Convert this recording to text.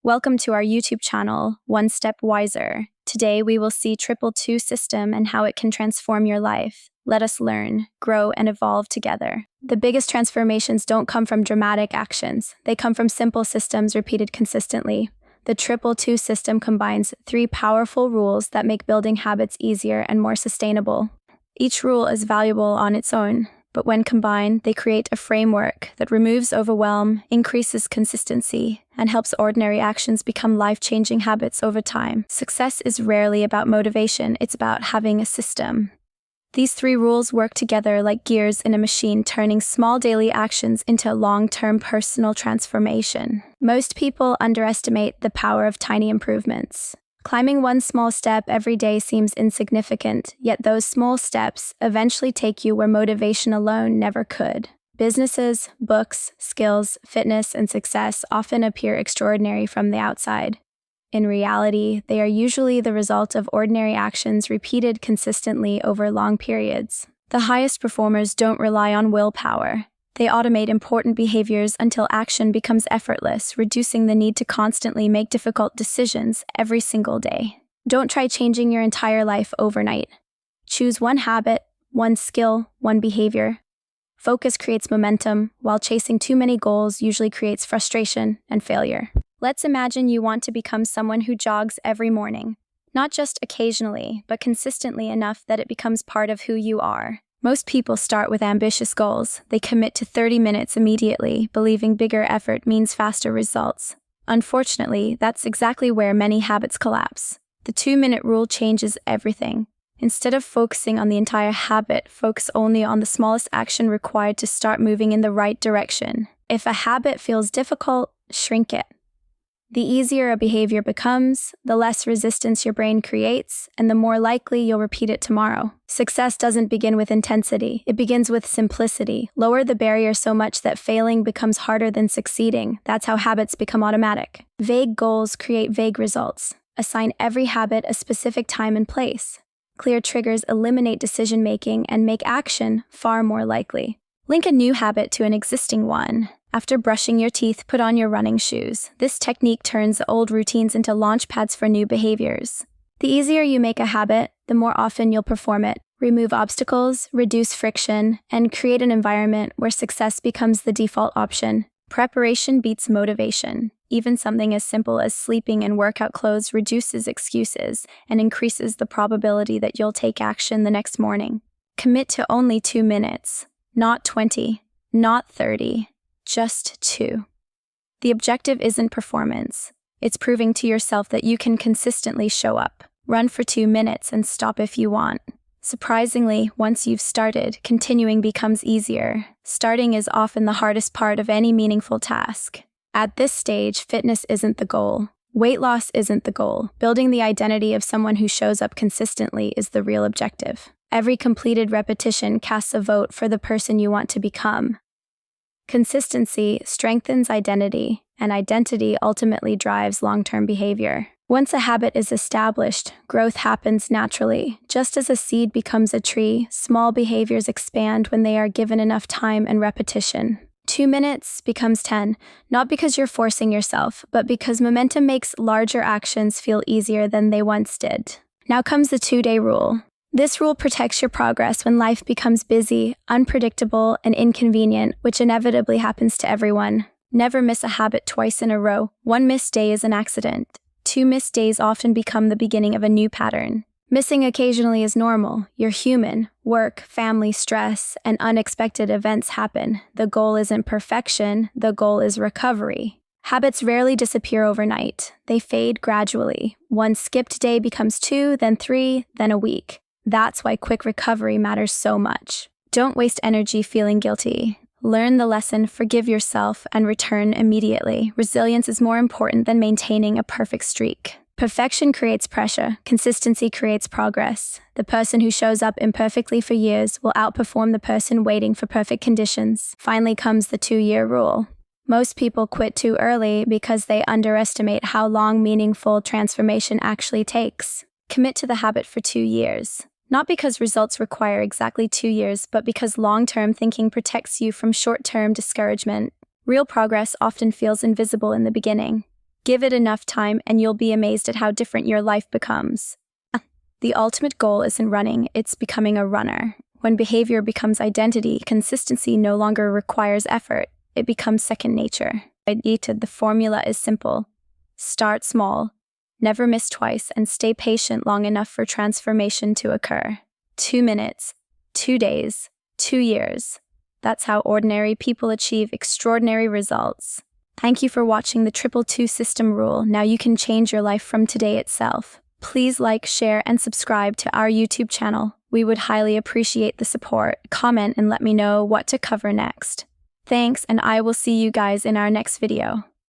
Welcome to our YouTube channel, One Step Wiser. Today we will see 222 system and how it can transform your life. Let us learn, grow, and evolve together. The biggest transformations don't come from dramatic actions. They come from simple systems repeated consistently. The 222 system combines 3 powerful rules that make building habits easier and more sustainable. Each rule is valuable on its own, but when combined, they create a framework that removes overwhelm, increases consistency, and helps ordinary actions become life-changing habits over time. Success is rarely about motivation, it's about having a system. These 3 rules work together like gears in a machine, turning small daily actions into long-term personal transformation. Most people underestimate the power of tiny improvements. Climbing one small step every day seems insignificant, yet those small steps eventually take you where motivation alone never could. Businesses, books, skills, fitness, and success often appear extraordinary from the outside. In reality, they are usually the result of ordinary actions repeated consistently over long periods. The highest performers don't rely on willpower. They automate important behaviors until action becomes effortless, reducing the need to constantly make difficult decisions every single day. Don't try changing your entire life overnight. Choose one habit, one skill, one behavior. Focus creates momentum, while chasing too many goals usually creates frustration and failure. Let's imagine you want to become someone who jogs every morning. Not just occasionally, but consistently enough that it becomes part of who you are. Most people start with ambitious goals. They commit to 30 minutes immediately, believing bigger effort means faster results. Unfortunately, that's exactly where many habits collapse. The 2-minute rule changes everything. Instead of focusing on the entire habit, focus only on the smallest action required to start moving in the right direction. If a habit feels difficult, shrink it. The easier a behavior becomes, the less resistance your brain creates, and the more likely you'll repeat it tomorrow. Success doesn't begin with intensity, it begins with simplicity. Lower the barrier so much that failing becomes harder than succeeding. That's how habits become automatic. Vague goals create vague results. Assign every habit a specific time and place. Clear triggers eliminate decision-making and make action far more likely. Link a new habit to an existing one. After brushing your teeth, put on your running shoes. This technique turns old routines into launch pads for new behaviors. The easier you make a habit, the more often you'll perform it. Remove obstacles, reduce friction, and create an environment where success becomes the default option. Preparation beats motivation. Even something as simple as sleeping in workout clothes reduces excuses and increases the probability that you'll take action the next morning. Commit to only 2 minutes, not 20, not 30. Just 2. The objective isn't performance. It's proving to yourself that you can consistently show up. Run for 2 minutes and stop if you want. Surprisingly, once you've started, continuing becomes easier. Starting is often the hardest part of any meaningful task. At this stage, fitness isn't the goal. Weight loss isn't the goal. Building the identity of someone who shows up consistently is the real objective. Every completed repetition casts a vote for the person you want to become. Consistency strengthens identity, and identity ultimately drives long-term behavior. Once a habit is established, growth happens naturally. Just as a seed becomes a tree, small behaviors expand when they are given enough time and repetition. 2 minutes becomes 10, not because you're forcing yourself, but because momentum makes larger actions feel easier than they once did. Now comes the 2-day rule. This rule protects your progress when life becomes busy, unpredictable, and inconvenient, which inevitably happens to everyone. Never miss a habit twice in a row. 1 missed day is an accident. 2 missed days often become the beginning of a new pattern. Missing occasionally is normal. You're human. Work, family, stress, and unexpected events happen. The goal isn't perfection, the goal is recovery. Habits rarely disappear overnight. They fade gradually. 1 skipped day becomes 2, then 3, then a week. That's why quick recovery matters so much. Don't waste energy feeling guilty. Learn the lesson, forgive yourself, and return immediately. Resilience is more important than maintaining a perfect streak. Perfection creates pressure. Consistency creates progress. The person who shows up imperfectly for years will outperform the person waiting for perfect conditions. Finally comes the 2-year rule. Most people quit too early because they underestimate how long meaningful transformation actually takes. Commit to the habit for 2 years. Not because results require exactly 2 years, but because long-term thinking protects you from short-term discouragement. Real progress often feels invisible in the beginning. Give it enough time and you'll be amazed at how different your life becomes. The ultimate goal isn't running, it's becoming a runner. When behavior becomes identity, consistency no longer requires effort. It becomes second nature. The formula is simple. Start small, never miss twice, and stay patient long enough for transformation to occur. 2 minutes, 2 days, 2 years. That's how ordinary people achieve extraordinary results. Thank you for watching the 222 system rule. Now you can change your life from today itself. Please like, share, and subscribe to our YouTube channel. We would highly appreciate the support. Comment and let me know what to cover next. Thanks, and I will see you guys in our next video.